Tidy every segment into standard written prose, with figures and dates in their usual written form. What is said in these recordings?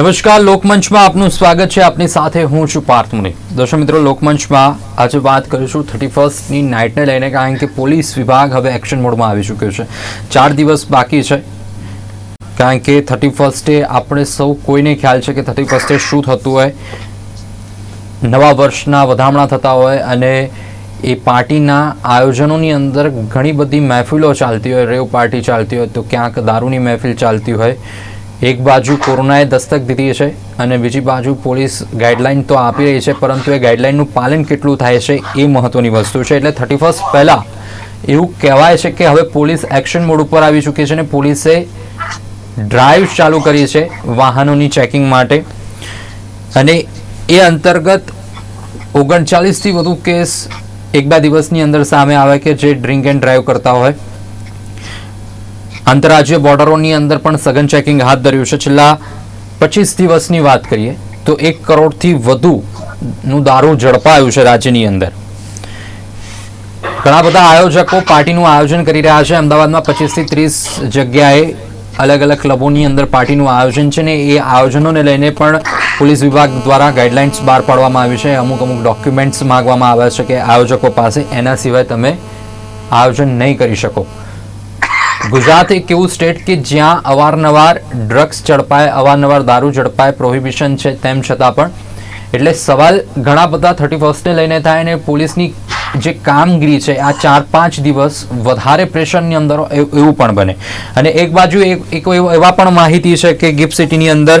નમસ્કાર, લોકમંચમાં આપનું સ્વાગત છે. આપની સાથે હું છું પાર્થ મુની. દર્શક મિત્રો, લોકમંચમાં આજે વાત કરીશું 31st નાઇટને લઈને, કારણ કે પોલીસ વિભાગ હવે એક્શન મોડમાં આવી ચૂક્યો છે. 4 દિવસ બાકી છે, કારણ કે 31 આપણે સૌ કોઈને ખ્યાલ છે કે 31 શું થતું હોય, નવા વર્ષના વધામણા થતા હોય અને એ પાર્ટીના આયોજનોની અંદર ઘણી બધી મહેફિલો ચાલતી હોય, રેવ પાર્ટી ચાલતી હોય, તો ક્યાંક દારૂની મહેફિલ ચાલતી હોય. એક બાજુ કોરોનાએ દસ્તક દીધી છે અને બીજી બાજુ પોલીસ ગાઈડલાઇન તો આપી રહી છે, પરંતુ એ ગાઈડલાઇનનું પાલન કેટલું થાય છે એ મહત્ત્વની વસ્તુ છે. એટલે 31 પહેલાં એવું કહેવાય છે કે હવે પોલીસ એક્શન મોડ ઉપર આવી ચૂકી છે અને પોલીસે ડ્રાઈવ ચાલુ કરી છે વાહનોની ચેકિંગ માટે. અને એ અંતર્ગત 39થી વધુ કેસ 1-2 દિવસની અંદર સામે આવે કે જે ડ્રિંક એન્ડ ડ્રાઈવ કરતા હોય. આંતરરાજ્ય બોર્ડરોની અંદર પણ સઘન ચેકિંગ હાથ ધર્યું છે. છેલ્લા 25 દિવસની વાત કરીએ તો 1 કરોડથી વધુનું દારૂ ઝડપાયું છે રાજ્યની અંદર. ઘણા બધા આયોજકો પાર્ટીનું આયોજન કરી રહ્યા છે. અમદાવાદમાં 25થી 30 જગ્યાએ અલગ અલગ ક્લબોની અંદર પાર્ટીનું આયોજન છે ને એ આયોજનોને લઈને પણ પોલીસ વિભાગ દ્વારા ગાઈડલાઇન્સ બહાર પાડવામાં આવી છે. અમુક ડોક્યુમેન્ટ્સ માંગવામાં આવ્યા છે કે આયોજકો પાસે, એના સિવાય તમે આયોજન નહીં કરી શકો. ગુજરાત એક એવું સ્ટેટ કે જ્યાં અવારનવાર ડ્રગ્સ ઝડપાય, અવારનવાર દારૂ ઝડપાય, પ્રોહિબિશન છે તેમ છતાં પણ. એટલે સવાલ ઘણા બધા 31ને લઈને થાય અને પોલીસની જે કામગીરી છે આ 4-5 દિવસ વધારે પ્રેશરની અંદર એવું પણ બને. અને એક બાજુ એક એવા પણ માહિતી છે કે ગિફ્ટ સિટીની અંદર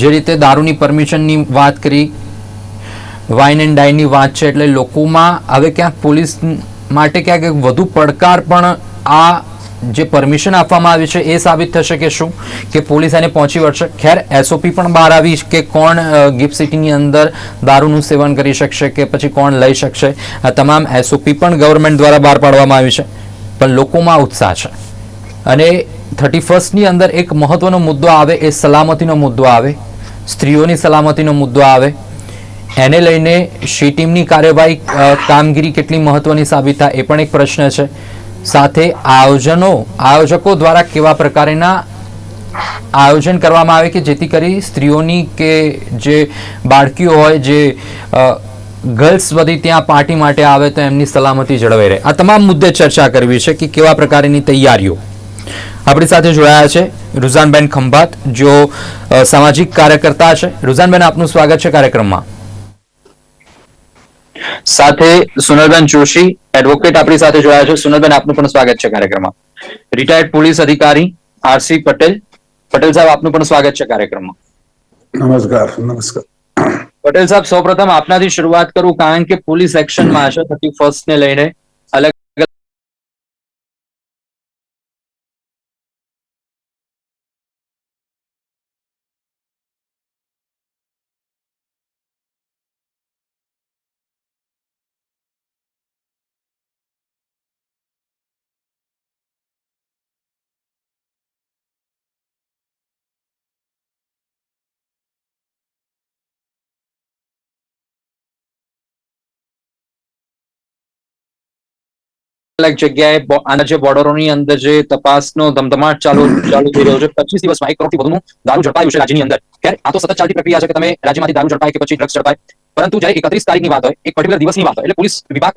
જે રીતે દારૂની પરમિશનની વાત કરી, વાઇન એન્ડ ડાઇનની વાત છે, એટલે લોકોમાં હવે ક્યાંક પોલીસ માટે ક્યાંક વધુ પડકાર પણ આ જે પરમિશન આપવામાં આવી છે એ સાબિત થશે કે શું કે પોલીસ એને પહોંચી વળશે. ખેર, એસઓપી પણ બહાર આવી કે કોણ ગિફ્ટ સિટીની અંદર દારૂનું સેવન કરી શકશે કે પછી કોણ લઈ શકશે. આ તમામ એસઓપી પણ ગવર્મેન્ટ દ્વારા બહાર પાડવામાં આવી છે, પણ લોકોમાં ઉત્સાહ છે. અને 31ની અંદર એક મહત્વનો મુદ્દો આવે, એ સલામતીનો મુદ્દો આવે, સ્ત્રીઓની સલામતીનો મુદ્દો આવે. એને લઈને શી ટીમની કાર્યવાહી, કામગીરી કેટલી મહત્વની સાબિત થાય એ પણ એક પ્રશ્ન છે. સાથે આયોજકો દ્વારા કેવા પ્રકારના આયોજન કરવામાં આવે કે જેથી કરી સ્ત્રીઓની કે જે બાળકીઓ હોય, જે ગર્લ્સ બધી ત્યાં પાર્ટી માટે આવે તો એમની સલામતી જળવાઈ રહે. આ તમામ મુદ્દે ચર્ચા કરવી છે કે કેવા પ્રકારની તૈયારીઓ. આપણી સાથે જોડાયા છે રુઝાનબેન ખંભાત, જો સામાજિક કાર્યકર્તા છે. રુઝાનબેન, આપનું સ્વાગત છે કાર્યક્રમમાં. સાથે સુનલબેન જોશી, એડવોકેટ, આપણી સાથે જોડાયા છે. સુનલબેન, આપનું પણ સ્વાગત છે કાર્યક્રમમાં. રિટાયર્ડ પોલીસ અધિકારી આરસી પટેલ સાહેબ, આપનું પણ સ્વાગત છે કાર્યક્રમમાં. નમસ્કાર. પટેલ સાહેબ, સૌપ્રથમ આપનાથી શરૂઆત કરું, કારણ કે પોલીસ એક્શનમાં છે 31 ને લઈને. અલગ જગ્યાએ આના જે બોર્ડરોની અંદર જે તપાસનો ધમધમાટ ચાલુ થઈ રહ્યો છે, 25 દિવસમાં 1 કરોડથી વધુનું દારૂ ઝડપાયું છે રાજ્યની અંદર. ત્યારે આ તો સતત ચાલતી પ્રક્રિયા છે કે તમે રાજ્યમાંથી દારૂ ઝડપાય કે પછી ડ્રગ્સ ઝડપાય, પરંતુ જ્યારે 31 તારીખની વાત હોય, એક પર્ટિક્યુલર દિવસની વાત હોય, એટલે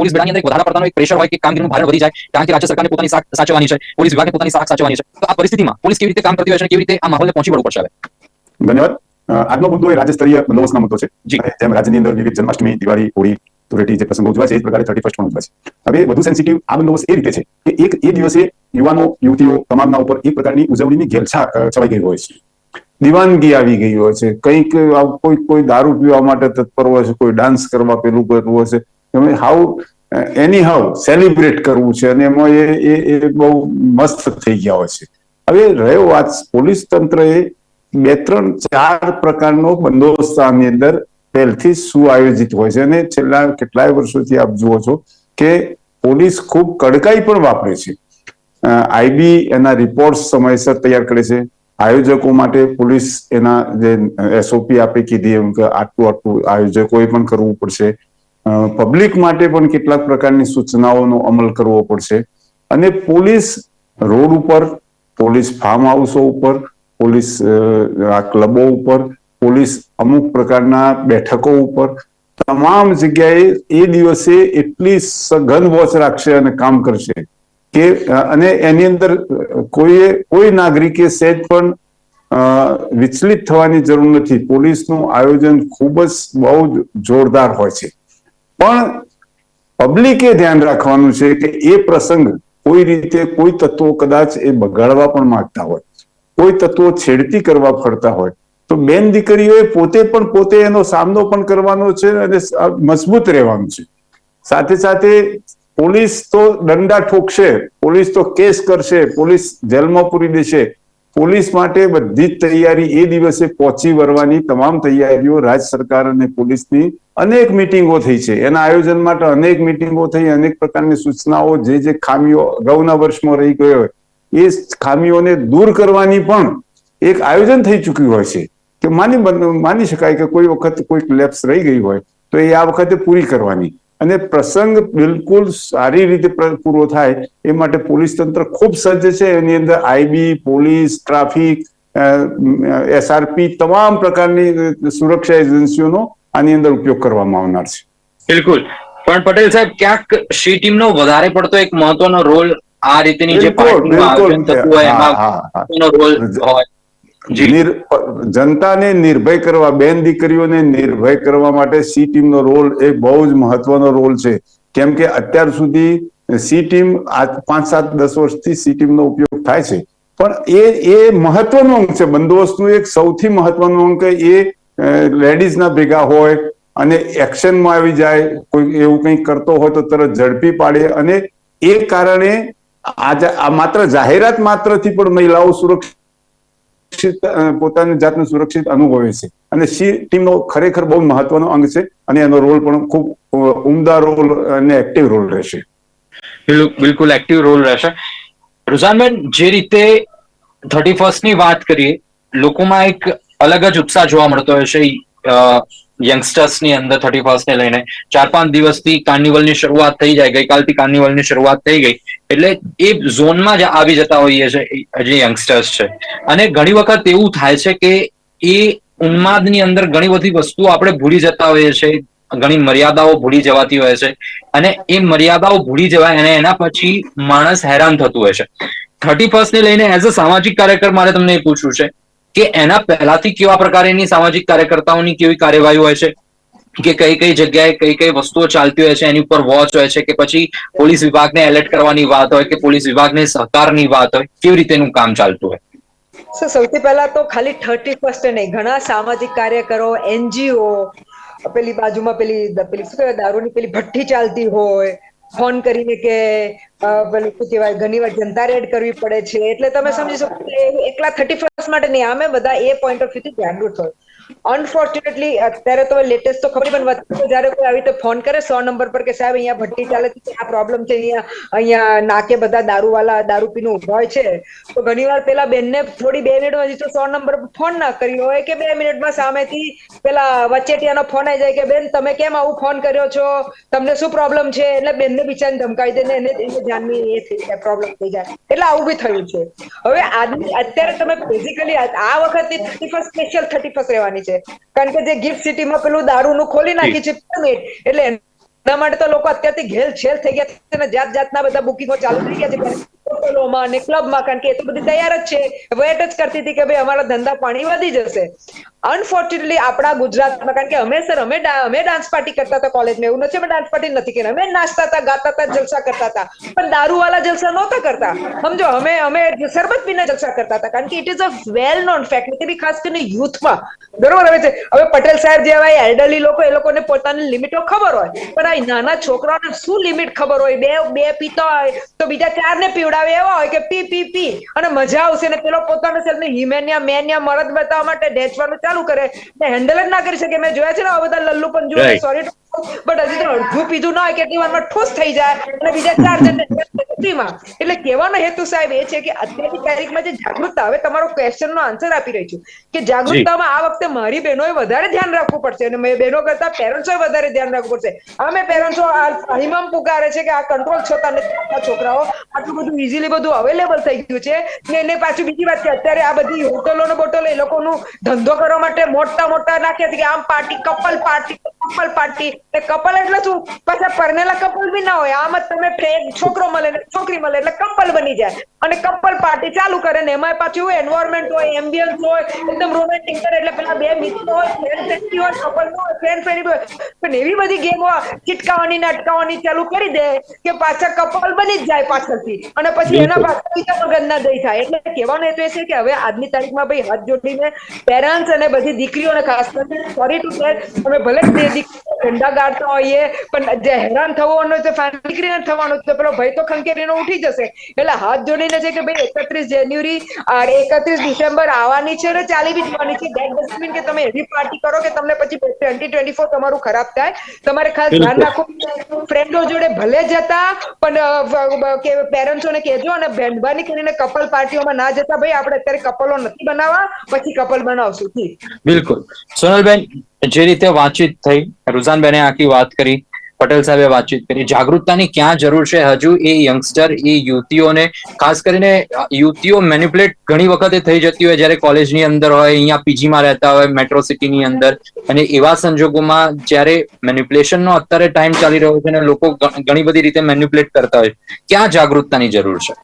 પોલીસ બેડાની અંદર એક વધારે પડતાનો એક પ્રેશર હોય કે કામગીરીનું ભારણ વધી જાય, કારણ કે રાજ્ય સરકારને પોતાની સાખ સાચવવાની છે, પોલીસ વિભાગને પોતાની સાખ સાચવવાની છે. તો આ પરિસ્થિતિમાં પોલીસ કેવી રીતે કામ કરતી હોય છે, કેવી રીતે આ માહોલને પહોંચી વળવું પડશે? ધન્યવાદ. આજનો મુદ્દો એ રાજ્ય સ્તરીય બંદોબસ્તનો મુદ્દો છે. જેમ રાજ્યની અંદર વિવિધ જન્માષ્ટમી, દિવાળી, હોળી, ધૂળેટી જે પ્રસંગો ઉજવાય છે, એ પ્રકારે 31 પણ ઉજવાય છે. હવે વધુ સેન્સિટિવ આ બંદોબસ્ત એ રીતે છે કે એ દિવસે યુવાનો યુવતીઓ તમામના ઉપર એક પ્રકારની ઉજવણીની ઘેલછા છવાઈ ગઈ હોય છે. દીવાનગી આવી ગઈ હોય છે. કંઈક કોઈ દારૂ પીવા માટે તત્પર હોય છે, કોઈ ડાન્સ કરવા પેલું કરતું હોય છે, એની હાઉ સેલિબ્રેટ કરવું છે અને એમાં એ બહુ મસ્ત થઈ ગયા હોય છે. હવે રહ્યો વાત, પોલીસ તંત્ર એ 2-3-4 પ્રકારનો બંદોબસ્ત આની અંદર પહેલથી સુઆયોજિત હોય છે. અને છેલ્લા કેટલાય વર્ષોથી આપ જુઓ છો કે પોલીસ ખૂબ કડકાઈ પણ વાપરે છે. આઈબી એના રિપોર્ટ સમયસર તૈયાર કરે છે. આયોજકો માટે પોલીસ એના જે એસઓપી આપે કીધી એમ કે આટલું આયોજકોએ પણ કરવું પડશે. પબ્લિક માટે પણ કેટલાક પ્રકારની સૂચનાઓનો અમલ કરવો પડશે. અને પોલીસ રોડ ઉપર, પોલીસ ફાર્મ હાઉસો ઉપર, પોલીસ આ ક્લબો ઉપર, પોલીસ અમુક પ્રકારના બેઠકો ઉપર, તમામ જગ્યાએ એ દિવસે એટલી સઘન વોચ રાખશે અને કામ કરશે કે અને એની અંદર કોઈ નાગરિકે સહેજ પણ વિચલિત થવાની જરૂર નથી. પોલીસનું આયોજન ખૂબ જ બહુ જ જોરદાર હોય છે. પણ પબ્લિકે ધ્યાન રાખવાનું છે કે એ પ્રસંગ કોઈ રીતે કોઈ તત્વો કદાચ એ બગાડવા પણ માંગતા હોય, કોઈ તત્વો છેડતી કરવા ફરતા હોય, તો બેન દીકરીઓએ પોતે એનો સામનો પણ કરવાનો છે અને મજબૂત રહેવાનું છે. સાથે સાથે પોલીસ તો દંડા ઠોકશે, પોલીસ તો કેસ કરશે, પોલીસ જેલમાં પૂરી દેશે. પોલીસ માટે બધી જ તૈયારી એ દિવસે પહોંચી વળવાની તમામ તૈયારીઓ રાજ્ય સરકાર અને પોલીસની અનેક મિટિંગો થઈ છે. એના આયોજન માટે અનેક મિટિંગો થઈ, અનેક પ્રકારની સૂચનાઓ, જે ખામીઓ અગાઉના વર્ષમાં રહી ગયો હોય એ ખામીઓને દૂર કરવાની પણ એક આયોજન થઈ ચૂક્યું હોય છે કે માની શકાય કે કોઈ વખત કોઈ લેપ્સ રહી ગઈ હોય તો એ આ વખતે પૂરી કરવાની અને પ્રસંગ બિલકુલ સારી રીતે પૂરો થાય એ માટે પોલીસ તંત્ર ખૂબ સજ્જ છે. એની અંદર આઈબી, પોલીસ, ટ્રાફિક, SRP તમામ પ્રકારની સુરક્ષા એજન્સીઓનો આની અંદર ઉપયોગ કરવામાં આવનાર છે. બિલકુલ. પણ પટેલ સાહેબ, ક્યાંક શી ટીમનો વધારે પડતો એક મહત્વનો રોલ આ રીતની જે પાર્ટીનું આયોજન થતું હોય એમાં રોલ હોય. જનતાને નિર્ભય કરવા, બેન દીકરીઓને નિર્ભય કરવા માટે સી ટીમનો રોલ એ બહુ જ મહત્વનો રોલ છે. કેમ કે અત્યાર સુધી સી ટીમ 5-7-10 વર્ષથી સી ટીમનો ઉપયોગ થાય છે, પણ એ મહત્વનો અંગ છે. બંદોબસ્તનું એક સૌથી મહત્વનો અંગ એ લેડીઝના ભેગા હોય અને એક્શનમાં આવી જાય, કોઈ એવું કંઈક કરતો હોય તો તરત ઝડપી પાડે અને એ કારણે આ માત્ર જાહેરાત માત્રથી પણ મહિલાઓ પોતાની જાતને સુરક્ષિત અનુભવે છે અને સી ટીમનો ખરેખર બહુ મહત્વનો અંગ છે અને એનો રોલ પણ ખૂબ ઉમદા રોલ અને એક્ટિવ રોલ રહેશે. બિલકુલ એક્ટિવ રોલ રહેશે. રુઝાનબેન, જે રીતે 31st ની વાત કરીએ, લોકોમાં એક અલગ જ ઉત્સાહ જોવા મળતો હોય છે યંગસ્ટર્સની અંદર 31st ને લઈને. 4-5 દિવસથી કાર્નિવલની શરૂઆત થઈ જાય, ગઈકાલથી કાર્નિવલની શરૂઆત થઈ ગઈ એટલે એ ઝોનમાં જ આવી જતા હોઈએ છે જે યંગસ્ટર્સ છે. અને ઘણી વખત એવું થાય છે કે એ ઉન્માદની અંદર ઘણી બધી વસ્તુઓ આપણે ભૂલી જતા હોઈએ છીએ, ઘણી મર્યાદાઓ ભૂલી જવાતી હોય છે અને એ મર્યાદાઓ ભૂલી જવાય અને એના પછી માણસ હેરાન થતું હોય છે. 31st ને લઈને એઝ અ સામાજિક કાર્યકર મારે તમને એ પૂછવું છે કે એના પહેલાથી કેવા પ્રકારની સામાજિક કાર્યકર્તાઓની કેવી કાર્યવાહી હોય છે, કે કઈ કઈ જગ્યાએ કઈ કઈ વસ્તુઓ ચાલતી હોય છે, એની ઉપર વોચ હોય છે, કે પછી પોલીસ વિભાગને એલર્ટ કરવાની વાત હોય કે પોલીસ વિભાગને સહકારની વાત હોય, કેવી રીતેનું કામ ચાલતું હોય? સૌથી પહેલા તો ખાલી 31st નહીં, ઘણા સામાજિક કાર્યકરો, NGO, પેલી બાજુમાં પેલી શું કહેવાય દારૂની પેલી ભઠ્ઠી ચાલતી હોય, ફોન કરીને કે પેલું શું કહેવાય ઘણી વાર જનતા રેડ કરવી પડે છે, એટલે તમે સમજી શકો કે એકલા 31st માટે નહીં, આમે બધા એ પોઈન્ટ ઓફ વ્યૂથી જાગૃત હોય. અનફોર્ચ્યુનેટલી અત્યારે તો લેટેસ્ટ તો ખબર પણ વચ્ચે જયારે કોઈ આવી રીતે ફોન કરે 100 નંબર પર કે સાહેબ અહીંયા ભઠ્ઠી ચાલે છે, આ પ્રોબ્લેમ છે, અહીંયા નાકે બધા દારૂવાલા દારૂ પીને ઉભા હોય છે, તો ઘણીવાર પેલા બેનને થોડી 2 મિનિટમાં હજી તો 100 નંબર પર ફોન ના કર્યો હોય કે 2 મિનિટમાં સામેથી પેલા વચેટિયાનો ફોન આવી જાય કે બેન તમે કેમ આવું ફોન કર્યો છો, તમને શું પ્રોબ્લેમ છે, એટલે બેનને બિચારીને ધમકાવી દે ને એને જાનની એ થઈ જાય, પ્રોબ્લેમ થઈ જાય. એટલે આવું બી થયું છે. હવે અત્યારે તમે બેઝિકલી આ વખતે 31st સ્પેશિયલ 31st રહેવાની છે, કારણ કે જે ગિફ્ટ સિટીમાં પેલું દારૂનું ખોલી નાખી છે એટલે એના માટે તો લોકો અત્યારથી ઘેલ છેલ થઈ ગયા છે અને જાત જાતના બધા બુકિંગો ચાલુ થઈ ગયા છે હોટલોમાં અને ક્લબમાં, કારણ કે એ તો બધી તૈયાર જ છે, વેટ જ કરતી હતી કે ભાઈ અમારા ધંધા પાણી વધી જશે. અનફોર્ચ્યુનેટલી આપણા ગુજરાતમાં, કારણ કે અમે ડાન્સ પાર્ટી કરતા હતા કોલેજમાં, એવું નથી અમે ડાન્સ પાર્ટી નથી કરી, અમે નાચતા હતા, ગાતા હતા, જલસા કરતા હતા, પણ દારૂવાળા જલસા નહોતા કરતા. સમજો, અમે શરબત પીને જલસા કરતા હતા, કારણ કે it is a well known fact, તે બી ખાસ કરીને યુથમાં. બરોબર. હવે પટેલ સાહેબ જેવા એલ્ડરલી લોકો, એ લોકોને પોતાની લિમિટો ખબર હોય, પણ આ નાના છોકરાઓને શું લિમિટ ખબર હોય? બે પીતા હોય તો બીજા 4 ને પીવડાવે એવા હોય કે પી અને મજા આવશે ને પેલો પોતાના સેલ્ફને હિમેનિયા મેનિયા મરદ બતાવવા માટે ઢેચવાનું ચાલુ કરે ને હેન્ડલ જ ના કરી શકે. મેં જોયા છે ને આ બધા લલ્લુ પણ જોયા, સોરી બટ હજી તો અડધું પીધું ના હોય કેટલી વારમાં ઠૂસ થઈ જાય અને બીજા 4 જણને ફ્રીમાં. એટલે કહેવાનો હેતુ સાહેબ એ છે કે અત્યારની તારીખમાં જે જાગૃતતા, હવે તમારો ક્વેશ્ચન નો આન્સર આપી રહી છું કે જાગૃતતામાં આ વખતે મારી બહેનોએ વધારે ધ્યાન રાખવું પડશે અને બહેનો કરતા પેરેન્ટ્સોએ વધારે ધ્યાન રાખવું પડશે. અમે પેરેન્ટ્સો હિમામ પુકારે છે કે આ કંટ્રોલ છોતા નથી આપણા છોકરાઓ, આટલું બધું ઇઝીલી બધું અવેલેબલ થઈ ગયું છે ને એને પાછું બીજી વાત કે અત્યારે આ બધી હોટલો ને બોટલો એ લોકોનું ધંધો કરવા માટે મોટા નાખે છે કે આમ પાર્ટી, કપલ પાર્ટી. કપલ એટલે શું, પાછા પરણેલા કપલ બી ના હોય, આમ જ તમે ફ્રેન્ડ છોકરો મળે ને છોકરી મળે એટલે કપલ બની જાય અને કપલ પાર્ટી ચાલુ કરે ને એમાં પાછું એન્વાયરમેન્ટ હોય, એમ્બિયન્સ હોય, એકદમ રોમેન્ટિક કરે એટલે પેલા બે મિત્રો હોય, ફ્રેન્ડ ફ્રેન્ડલી હોય, કપલ હોય, ફ્રેન્ડ ફ્રેન્ડલી હોય, પણ એવી બધી ગેમો ચીટકાવાની ને અટકાવવાની ચાલુ કરી દે કે પાછા કપલ બની જ જાય પાછળથી અને પછી એના પાછળ બીજા મગજના દઈ થાય. એટલે કહેવાનો હેતુ એ છે કે હવે આજની તારીખમાં ભાઈ હાથ જોડીને પેરેન્ટ્સ અને બધી દીકરીઓને ખાસ કરીને, સોરી ટુ સે, અમે ભલે ઝંડા ગાડતા હોઈએ પણ જે હેરાન થવાનું હોય તો દીકરીને થવાનું, તો પેલો ભાઈ તો ખંખેરીને ઉઠી જશે. એટલે હાથ જોડીને છે કે ભાઈ 31 જાન્યુઆરી 31 ડિસેમ્બર આવવાની છે ને ચાલી બી જવાની છે. દેટ ડઝન્ટ મીન કે તમે એવી પાર્ટી કરો કે તમને પછી 2024 તમારું ખરાબ થાય. તમારે ખાસ ધ્યાન રાખવું, ફ્રેન્ડો જોડે ભલે જતા પણ પેરેન્ટ્સોને કહેજો અને મહેરબાની કરીને કપલ પાર્ટીઓમાં ના જતા. ભાઈ આપણે અત્યારે કપલો નથી બનાવવા, પછી કપલ બનાવશું. ઠીક. બિલકુલ. સોનલબેન, જે રીતે વાતચીત થઈ, રુઝાનબેને આખી વાત કરી, પટેલ સાહેબે વાતચીત કરી, જાગૃતતાની ક્યાં જરૂર છે હજુ એ યંગસ્ટર, એ યુવતીઓને, ખાસ કરીને યુવતીઓ મેન્યુપ્યુલેટ ઘણી વખતે થઈ જતી હોય જ્યારે કોલેજની અંદર હોય, અહીંયા પીજીમાં રહેતા હોય, મેટ્રો સિટીની અંદર, અને એવા સંજોગોમાં જ્યારે મેન્યુપ્યુલેશનનો અત્યારે ટાઈમ ચાલી રહ્યો છે અને લોકો ઘણી બધી રીતે મેન્યુપ્યુલેટ કરતા હોય, ક્યાં જાગૃતતાની જરૂર છે?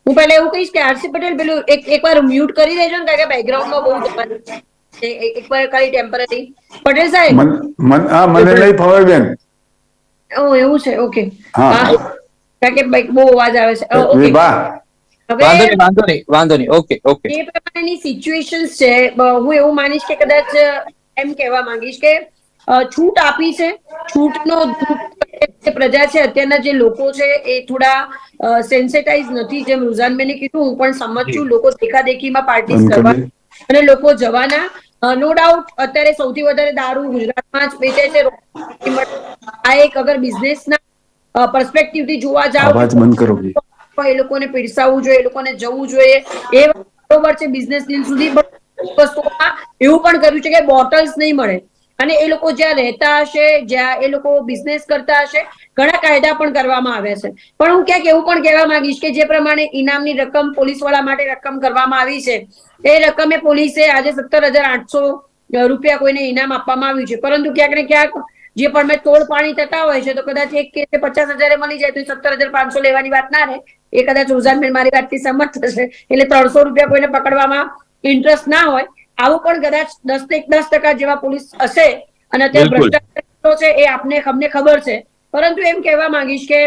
હું પહેલા એવું કહીશ કે આરસી પટેલ પેલું એકવાર મ્યુટ કરી દેજો ને, કારણ કે બેકગ્રાઉન્ડમાં બહુ એકવાર ખાલી ટેમ્પરરી. પટેલ સાહેબ મને નહીં ફાવે બેન. એવું છે, ઓકે. હા, કારણ કે બહુ અવાજ આવે છે. ઓકે, વાંધો નહીં. ઓકે. એ પ્રમાણેની સિચ્યુએશન્સ છે. હું એવું માનીશ કે કદાચ એમ કહેવા માંગીશ કે છૂટ આપી છે, છૂટનો પ્રજા છે, અત્યારના જે લોકો છે એ થોડા સેન્સિટાઇઝ નથી. જેમ રુઝાનબેને કીધું, હું પણ સમજ છું, લોકો દેખાદેખીમાં પાર્ટીઝ કરવા અને લોકો જવાના. નો ડાઉટ અત્યારે સૌથી વધારે દારૂ ગુજરાતમાં જ વેચાય છે. આ એક અગર બિઝનેસના પર્સપેક્ટિવ થી જોવા જાવ, અવાજ બંધ કરો. એ લોકોને પીરસાવવું જોઈએ, એ લોકોને જવું જોઈએ, એ બરોબર છે. બિઝનેસ ડીલ સુધી વસ્તુઓમાં એવું પણ કર્યું છે કે બોટલ્સ નહીં મળે અને એ લોકો જ્યાં રહેતા હશે, જ્યાં એ લોકો બિઝનેસ કરતા હશે, ઘણા કાયદા પણ કરવામાં આવ્યા છે. પણ હું ક્યાંક એવું પણ કહેવા માંગીશ કે જે પ્રમાણે ઇનામની રકમ પોલીસ વાળા માટે રકમ કરવામાં આવી છે, એ રકમે પોલીસે આજે 17,800 રૂપિયા કોઈને ઇનામ આપવામાં આવ્યું છે. પરંતુ ક્યાંક ને ક્યાંક જે પણ મેં તોડ પાણી થતા હોય છે, તો કદાચ એક કેસ 50,000 મળી જાય તો 17,500 લેવાની વાત ના રહે. એ કદાચ રુઝાનબેન મારી વાતથી સંમત થશે. એટલે 300 રૂપિયા કોઈને પકડવામાં ઇન્ટરેસ્ટ ના હોય, આવું પણ કદાચ 10% જેવા પોલીસ હશે. અને અત્યારે ભ્રષ્ટાચાર છે એ અમને ખબર છે. પરંતુ એમ કહેવા માંગીશ કે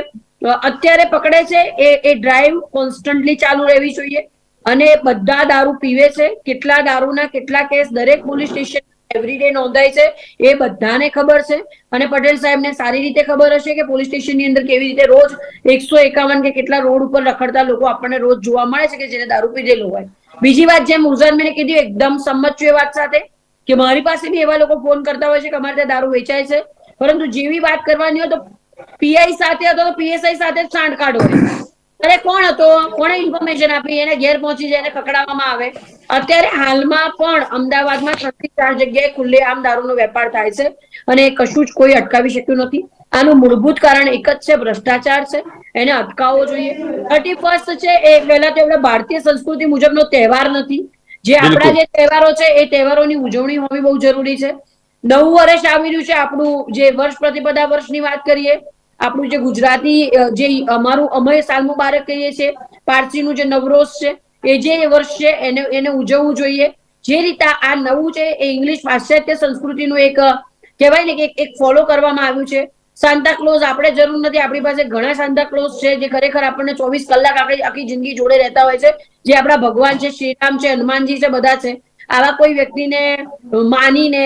અત્યારે પકડે છે એ ડ્રાઈવ કોન્સ્ટન્ટલી ચાલુ રહેવી જોઈએ. અને બધા દારૂ પીવે છે, કેટલા દારૂના કેટલા કેસ દરેક પોલીસ સ્ટેશન એવરીડે નોંધાય છે, એ બધાને ખબર છે. અને પટેલ સાહેબને સારી રીતે ખબર હશે કે પોલીસ સ્ટેશનની અંદર કેવી રીતે રોજ 151 કે કેટલા રોડ ઉપર રખડતા લોકો આપણને રોજ જોવા મળે છે કે જેને દારૂ પીધેલો હોય. બીજી વાત, જેમ રુઝાનબેને કીધું, એકદમ સંમત છું એ વાત સાથે કે મારી પાસે બી એવા લોકો ફોન કરતા હોય છે કે અમારે ત્યાં દારૂ વેચાય છે. પરંતુ જેવી વાત કરવાની હોય તો પીઆઈ સાથે હતો તો પીએસઆઈ સાથે જ સાંઠ હોય. અરે કોણ હતો, કોણે ઇન્ફોર્મેશન આપી, એને ઘેર પહોંચી જાય, એને પકડાવવામાં આવે. અત્યારે હાલમાં પણ અમદાવાદમાં 3 થી 4 જગ્યાએ ખુલ્લેઆમ દારૂનો વેપાર થાય છે અને કશું જ કોઈ અટકાવી શક્યું નથી. આનું મૂળભૂત કારણ એક જ છે, ભ્રષ્ટાચાર છે. એને અટકાવવો જોઈએ. 31 છે એ પહેલા તો ભારતીય સંસ્કૃતિ મુજબનો તહેવાર નથી. જે આપણા જે તહેવારો છે એ તહેવારોની ઉજવણી હોવી બહુ જરૂરી છે. નવું વર્ષ આવી રહ્યું છે આપણું, જે વર્ષ પ્રતિપદા વર્ષની વાત કરીએ, આપણું જે ગુજરાતી જે અમે સાલ મુબારક કહીએ છીએ, પારસીનું જે નવરોઝ છે, એ જે વર્ષ છે એને ઉજવવું જોઈએ. જે રીતે આ નવું છે એ ઇંગ્લિશ પાશ્ચાત્ય સંસ્કૃતિનું એક કહેવાય ને કે એક ફોલો કરવામાં આવ્યું છે. સાન્તાક્લોઝ આપણે જરૂર નથી, આપણી પાસે ઘણા સાન્તાક્લોઝ છે જે ખરેખર આપણને 24 કલાક આખી જિંદગી જોડે રહેતા હોય છે. જે આપણા ભગવાન છે, શ્રીરામ છે, હનુમાનજી છે, બધા છે. આવા કોઈ વ્યક્તિને માનીને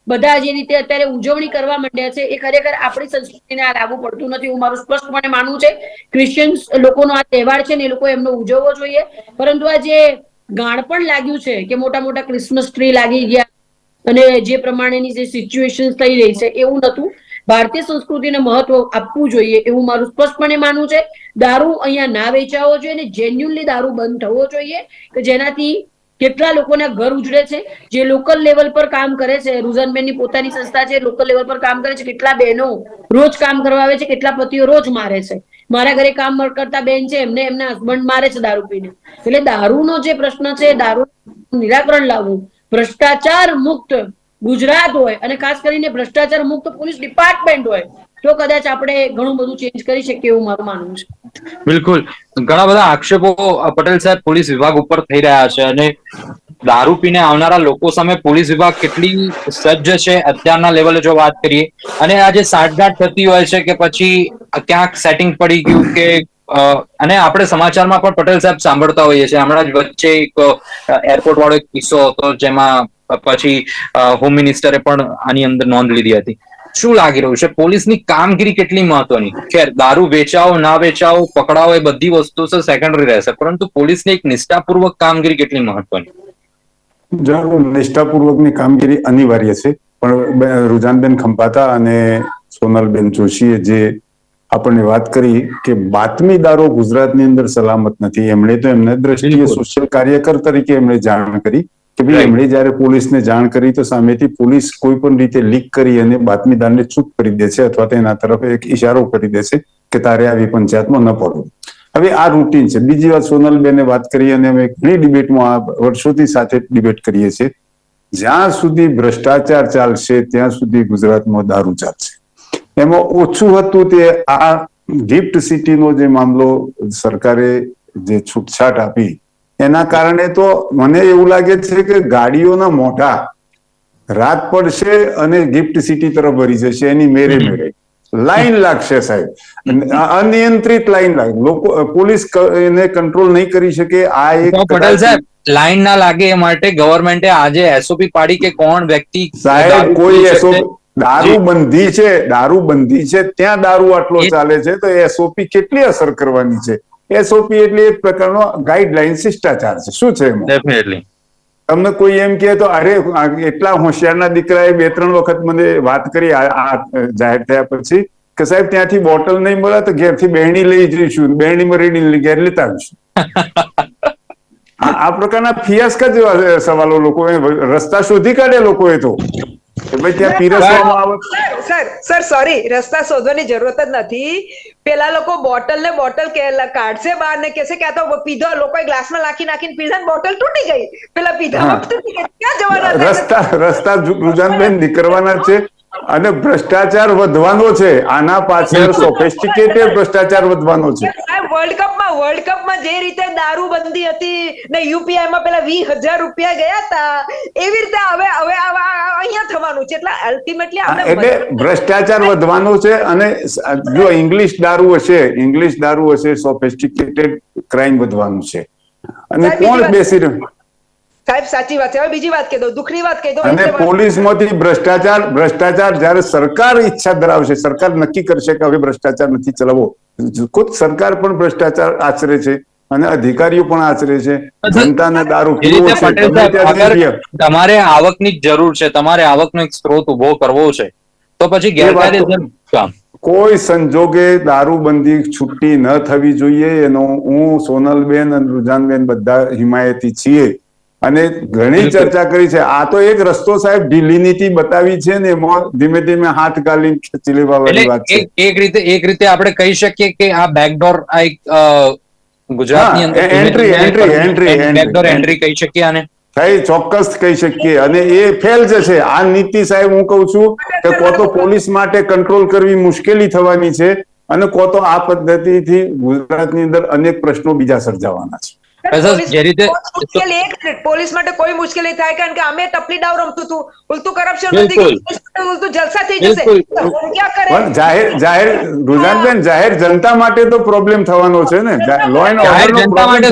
બધા જે રીતે અત્યારે ઉજવણી કરવા માંડ્યા છે, એ ખરેખર આપણી સંસ્કૃતિને આ લાગુ પડતું નથી. હું મારું સ્પષ્ટપણે માનવું છે. ક્રિશ્ચિયન્સ લોકોનો આ તહેવાર છે ને એ લોકો એમનો ઉજવવો જોઈએ. પરંતુ આ જે ગાણ પણ લાગ્યું છે કે મોટા મોટા ક્રિસમસ ટ્રી લાગી ગયા અને જે પ્રમાણેની જે સિચ્યુએશન થઈ રહી છે એવું નતું. ભારતીય સંસ્કૃતિને મહત્વ આપવું જોઈએ એવું મારું સ્પષ્ટપણે માનવું છે. દારૂ અહીંયા ના વેચાવો જોઈએ અને જેન્યુઅલી દારૂ બંધ થવો જોઈએ કે જેનાથી કેટલા લોકોના ઘર ઉજળે છે, જે લોકલ લેવલ પર કામ કરે છે. રૂઝાનબેનની પોતાની સંસ્થા છે, લોકલ લેવલ પર કામ કરે છે. કેટલા બહેનો રોજ કામ કરવા આવે છે, કેટલા પતિઓ રોજ મારે છે. મારા ઘરે કામ કરતા બેન છે, એમને એમના હસબન્ડ મારે છે દારૂ પીને. એટલે દારૂનો જે પ્રશ્ન છે, દારૂ નિરાકરણ લાવવું, ભ્રષ્ટાચાર મુક્ત ગુજરાત હોય અને ખાસ કરીને ભ્રષ્ટાચાર મુક્ત પોલીસ ડિપાર્ટમેન્ટ હોય તો કદાચ આપણે ઘણું બધું ચેન્જ કરી શકીએ એવું મારું માનવું છે. બિલકુલ, ઘણા બધા આક્ષેપો પટેલ સાહેબ પોલીસ વિભાગ ઉપર થઈ રહ્યા છે અને દારૂ પીને આવનારા લોકો સામે પોલીસ વિભાગ કેટલી સજ્જ છે અત્યારના લેવલે જો વાત કરીએ, અને આ જે સાંઠગાંઠ થતી હોય છે કે પછી ક્યાંક સેટિંગ પડી ગયું કે અને આપણે સમાચારમાં પણ પટેલ સાહેબ સાંભળતા હોઈએ છીએ. હમણાં જ વચ્ચે એક એરપોર્ટ વાળો એક કિસ્સો હતો જેમાં પછી હોમ મિનિસ્ટરે પણ આની અંદર નોંધ લીધી હતી. શું લાગી રહ્યું છે, પોલીસની કામગીરી કેટલી મહત્વની? ખેર, દારૂ વેચાવો ના વેચાવો, પકડાવો એ બધી વસ્તુ સેકન્ડરી રહેશે, પરંતુ પોલીસની એક નિષ્ઠાપૂર્વક કામગીરી કેટલી મહત્વની? જરૂર નિષ્ઠાપૂર્વકની કામગીરી અનિવાર્ય છે, પણ રૂઝાનબેન ખંભાતા અને સોનલબેન જોશીએ જે આપણને વાત કરી કે બાતમીદારો ગુજરાતની અંદર સલામત નથી, એમણે તો એમના દ્રષ્ટિએ સોશિયલ કાર્યકર તરીકે એમણે જાણ કરી કે ભાઈ એમણે જયારે પોલીસને જાણ કરી તો સામેથી પોલીસ કોઈ પણ રીતે લીક કરી અને બાતમીદારને ચૂપ કરી દે છે અથવા તેના તરફ એક ઈશારો કરી દે છે કે તારે આવી પંચાયતમાં ન પડવું. હવે આ રૂટીન છે. બીજી વાત સોનલબેને વાત કરી અને અમે ઘણી ડિબેટમાં આ વર્ષોથી સાથે ડિબેટ કરીએ છીએ, જ્યાં સુધી ભ્રષ્ટાચાર ચાલશે ત્યાં સુધી ગુજરાતમાં દારૂ ચાલશે. એમાં ઓછું હતું તે આ ગિફ્ટ સિટીનો જે મામલો સરકારે જે છૂટછાટ આપી એના કારણે તો મને એવું લાગે છે કે ગાડીઓના મોઢા રાત પડશે અને ગિફ્ટ સિટી તરફ વળી જશે. એની મેરે મેરે લાઈન લાગશે સાહેબ, અનિયંત્રિત લાઈન લાગે. લોકો પોલીસ એને કંટ્રોલ નહીં કરી શકે. આ એક પટેલ સાહેબ, લાઈન ના લાગે એ માટે ગવર્મેન્ટે આજે એસઓપી પાડી કે કોણ વ્યક્તિ સાહેબ કોઈ એસઓપી દારૂબંધી છે, દારૂબંધી છે ત્યાં દારૂ આટલો ચાલે છે તો એસઓપી કેટલી અસર કરવાની છે? એસઓપી એટલે એક પ્રકારનો ગાઈડલાઈન શિષ્ટાચાર છે. શું છે એમાં? ડેફિનેટલી તમને કોઈ એમ કહે તો અરે એટલા હોશિયારના દીકરાએ 2-3 વખત મને વાત કરી આ જાહેર થયા પછી કે સાહેબ ત્યાંથી બોટલ નહીં મળે તો ઘેરથી બેહણી લઈ જઈશું, બેહણીમાં રેડી ઘેર લેતા આવીશું. આ પ્રકારના ફિયાસ્કા જેવા સવાલો લોકો રસ્તા શોધી કાઢે લોકોએ તો ભાઈ ત્યાં પીરસવામાં આવે. સર સોરી, રસ્તા શોધવાની જરૂરત જ નથી. પેલા લોકો બોટલ ને બોટલ કાઢશે બહાર ને કહેશે કે આ તો પીધો, લોકોએ ગ્લાસમાં નાખીને પીધા, બોટલ તૂટી ગઈ. પેલા પીધામાં તૂટી ગઈ, ક્યાં જવાના? રસ્તા રૂઝાનબેન નીકળવાના છે અને ભ્રષ્ટાચાર વધવાનો છે. આના પાછળ સોફિસ્ટિકેટેડ ભ્રષ્ટાચાર વધવાનો છે. વર્લ્ડ કપમાં જે રીતે દારૂબંધી હતી ને યુપીઆઈમાં પેલા 20,000 રૂપિયા ગયા હતા, એવી રીતે હવે અહીંયા થવાનું છે. એટલે અલ્ટિમેટલી એટલે ભ્રષ્ટાચાર વધવાનો છે. અને જો ઇંગ્લિશ દારૂ હશે સોફિસ્ટિકેટેડ ક્રાઇમ વધવાનું છે. અને કોણ બેસી રહ્યું? સાહેબ સાચી વાત છે. હવે બીજી વાત કહી દો, દુઃખની વાત કહી દો. અને પોલીસમાંથી ભ્રષ્ટાચાર જ્યારે સરકાર ઈચ્છા ધરાવશે, સરકાર નક્કી કરશે કે હવે ભ્રષ્ટાચાર નથી ચલાવવો, ખુદ સરકાર પણ ભ્રષ્ટાચાર આચરે છે અને અધિકારીઓ પણ આચરે છે. જનતાને દારૂ પીવો છે, તમારે આવકની જરૂર છે, તમારે આવકનો એક સ્ત્રોત ઉભો કરવો છે, તો પછી ગેરકાયદેસર કામ કોઈ સંજોગે દારૂબંધી છૂટી ન થવી જોઈએ. એનો હું સોનલબેન અને રૂઝાનબેન બધા હિમાયતી છીએ અને ઘણી ચર્ચા કરી છે. આ તો એક રસ્તો સાહેબ ઢીલી નીતિ બતાવી છે ને એમાં ધીમે ધીમે હાથ ગાલી ખેંચી લેવા વાળી વાત છે. એક રીતે આપણે કહી શકીએ કે આ બેકડોર આ એક ગુજરાતની અંદર બેકડોર એન્ટ્રી કહી શકીએ આને. ચોક્કસ કહી શકીએ. અને એ ફેલ જશે આ નીતિ સાહેબ. હું કઉ છું કે કો તો પોલીસ માટે કંટ્રોલ કરવી મુશ્કેલી થવાની છે અને કો તો આ પદ્ધતિથી ગુજરાતની અંદર અનેક પ્રશ્નો બીજા સર્જાવાના છે. પોલીસ માટે કોઈ મુશ્કેલી થાય કારણ કે અમે ટપલી દાવ રમતું હતું, ઉલટું કરપ્શન ઉલટું જલસા થઈ જશે. પણ જાહેર રૂઝાનબેન જાહેર જનતા માટે તો પ્રોબ્લેમ થવાનો છે ને. લો એન્ડ ઓર્ડર જનતા માટે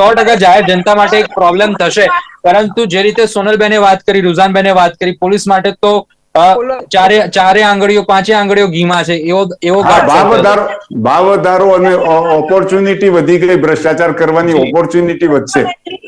100% જાહેર જનતા માટે એક પ્રોબ્લેમ થશે. પરંતુ જે રીતે સોનલબેને વાત કરી, રૂઝાનબેને વાત કરી, પોલીસ માટે તો ચારે આંગળીઓ 5 આંગળીઓ ઘીમાં છે એવો ભાવ વધારો અને ઓપોર્ચ્યુનિટી વધી ગઈ. ભ્રષ્ટાચાર કરવાની ઓપોર્ચ્યુનિટી વધશે.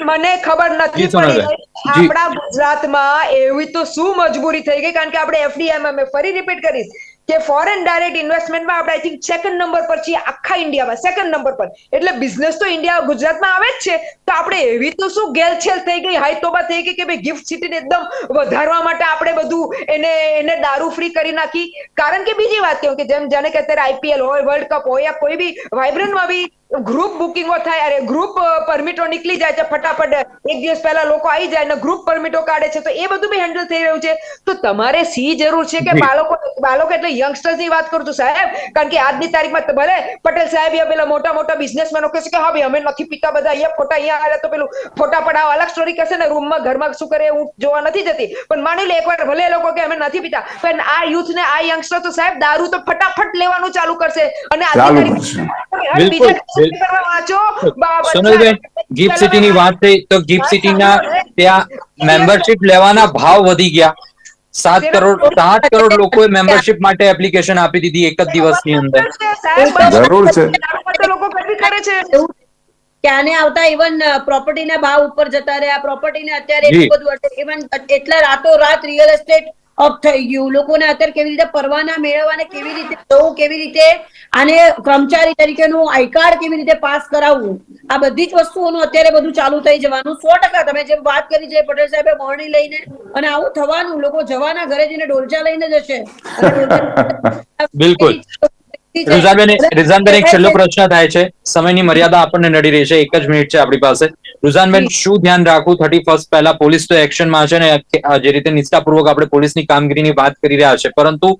મને ખબર નથી પડી આપણા ગુજરાતમાં એવી તો શું મજબૂરી થઈ ગઈ, કારણ કે આપણે એફડીઆઈમાં મેં ફરી રિપીટ કરીશ કે ફોરેન ડાયરેક્ટ ઇન્વેસ્ટમેન્ટમાં આપણે આઈ થિંક સેકન્ડ નંબર પર છીએ આખા ઇન્ડિયામાં, સેકન્ડ નંબર પર. એટલે બિઝનેસ તો ઇન્ડિયા ગુજરાતમાં આવે જ છે. તો આપણે એવી તો શું ગેલછેલ થઈ ગઈ, હાઈ તોબા થઈ ગઈ કે ભાઈ ગિફ્ટ સિટીને એકદમ વધારવા માટે આપણે બધું એને દારૂ ફ્રી કરી નાખી. કારણ કે બીજી વાત કહું કે જેમ જાણે કે અત્યારે આઈપીએલ હોય, વર્લ્ડ કપ હોય, યા કોઈ બી વાઇબ્રન્ટમાં બી ગ્રુપ બુકિંગો થાય, અરે ગ્રુપ પરમિટો નીકળી જાય છે ફટાફટ, એક દિવસ પહેલા લોકો આવી જાય ને ગ્રુપ પરમિટો કાઢે છે. તો એ બધું બી હેન્ડલ થઈ રહ્યું છે. તો તમારે સી જરૂર છે કે બાળકો એટલે યંગસ્ટર્સ ની વાત કરું છું સાહેબ, કારણ કે આજની તારીખમાં ભલે પટેલ સાહેબ યા પેલા મોટા મોટા બિઝનેસમેનો કહે છે કે હા ભાઈ અમે નથી પીતા, બધા અહીંયા ખોટા, અહીંયા આવે તો પેલું ફોટા પડાવ, અલગ સ્ટોરી કહેશે ને, રૂમમાં ઘરમાં શું કરે હું જોવા નથી જતી, પણ માની લે એકવાર ભલે એ લોકો કે અમે નથી પીતા, પણ આ યુથ ને આ યંગસ્ટર તો સાહેબ દારૂ તો ફટાફટ લેવાનું ચાલુ કરશે. અને આજની સોનલબેન, ગિફ્ટ સિટીની વાત થઈ તો ગિફ્ટ સિટીના ત્યાં મેમ્બરશિપ લેવાના ભાવ વધી ગયા. 7 કરોડ લોકોએ મેમ્બરશિપ માટે એપ્લિકેશન આપી દીધી એક જ દિવસની અંદર. જરૂર છે. લોકો ગરમી કરે છે. કે આને આવતા ઇવન પ્રોપર્ટીના ભાવ ઉપર જતા રહ્યા, પ્રોપર્ટીને અત્યારે એટલું બધું, ઇવન એટલા રાતો રાત રિયલ એસ્ટેટ અપ થઈ ગયું. લોકોને અત્યારે કેવી રીતે પરવાના મેળવવાને, કેવી રીતે જવું, કેવી રીતે આને કર્મચારી તરીકેનું આઈ કાર્ડ કેવી રીતે પાસ કરાવવું, આ બધી જ વસ્તુઓનું અત્યારે બધું ચાલુ થઈ જવાનું. 100% તમે જેમ વાત કરી છે પટેલ સાહેબે મોરણી લઈને, અને આવું થવાનું. લોકો જવાના ઘરે જઈને ડોલચા લઈને જશે. બિલકુલ. રિઝાનબેન, એક છેલ્લો પ્રશ્ન થાય છે, સમયની મર્યાદા આપણને નડી રહી છે, 1 જ મિનિટ છે આપણી પાસે. રુઝાનબેન, શું ધ્યાન રાખવું 31 પહેલા? પોલીસ તો એક્શનમાં છે ને, જે રીતે નિષ્ઠાપૂર્વક આપણે પોલીસની કામગીરીની વાત કરી રહ્યા છે, પરંતુ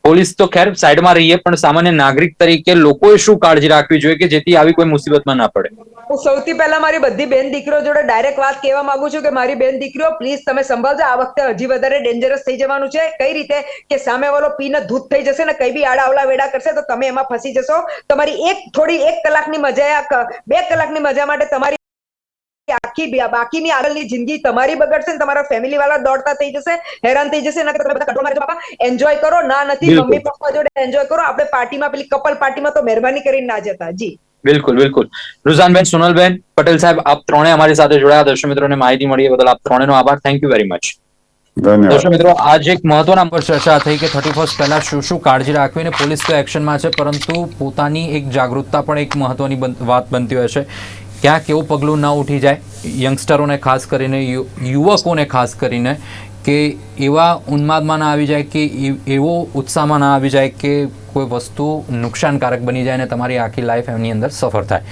પોલીસ તો ખેર સાઈડમાં રહીએ, પણ સામાન્ય નાગરિક તરીકે લોકોએ શું કાળજી રાખવી જોઈએ કે જેથી આવી કોઈ મુસીબતમાં ના પડે? હું સૌથી પહેલા મારી બધી બેન દીકરીઓ જોડે ડાયરેક્ટ વાત કહેવા માંગુ છું કે મારી બેન દીકરીઓ પ્લીઝ તમે સંભાળજો, આ વખતે હજી વધારે ડેન્જરસ થઈ જવાનું છે. કઈ રીતે કે સામે વાળો પીને ધૂત થઈ જશે ને, કઈ બી આડાવલા વેડા કરશે તો તમે એમાં ફસી જશો. તમારી થોડી 1 કલાકની મજા, 2 કલાકની મજા માટે તમારી આખી બાકીની આગળની જિંદગી તમારી બગડશે ને તમારા ફેમિલી વાળા દોડતા થઈ જશે, હેરાન થઈ જશે. તમે બધા કંટ્રોલ મારજો બાપા, એન્જોય કરો. ના નથી મમ્મી પપ્પા જોડે એન્જોય કરો. આપણે પાર્ટીમાં પેલી કપલ પાર્ટીમાં તો મહેરબાની કરીને ના જતા. જી બિલકુલ. રુઝાનબેન, સોનલબેન, પટેલ સાહેબ, આપ ત્રણે અમારી સાથે જોડાયા, દર્શક મિત્રોને માહિતી મળી એ બદલ આપ ત્રણેનો આભાર. Thank you very much. દર્શક મિત્રો, આજે એક મહત્વના પર ચર્ચા થઈ કે 31 પહેલા શું કાળજી રાખવી, અને પોલીસ તો એક્શનમાં છે, પરંતુ પોતાની એક જાગૃતતા પણ એક મહત્વની વાત બનતી હોય છે. ક્યાંક એવું પગલું ન ઉઠી જાય, યંગસ્ટરોને ખાસ કરીને, યુવકોને ખાસ કરીને, કે એવા ઉન્માદમાં ના આવી જાય, કે એવો ઉત્સાહમાં ના આવી જાય કે કોઈ વસ્તુ નુકસાનકારક બની જાય અને તમારી આખી લાઈફ એમની અંદર સફર થાય.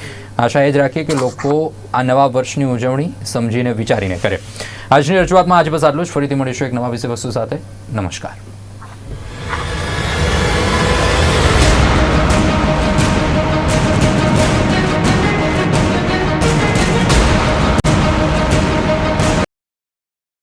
આશા એ જ રાખીએ કે લોકો આ નવા વર્ષની ઉજવણી સમજીને વિચારીને કરે. આજની રજૂઆતમાં આજે બસ આટલું જ. ફરીથી મળીશું એક નવા વિષય વસ્તુ સાથે. નમસ્કાર.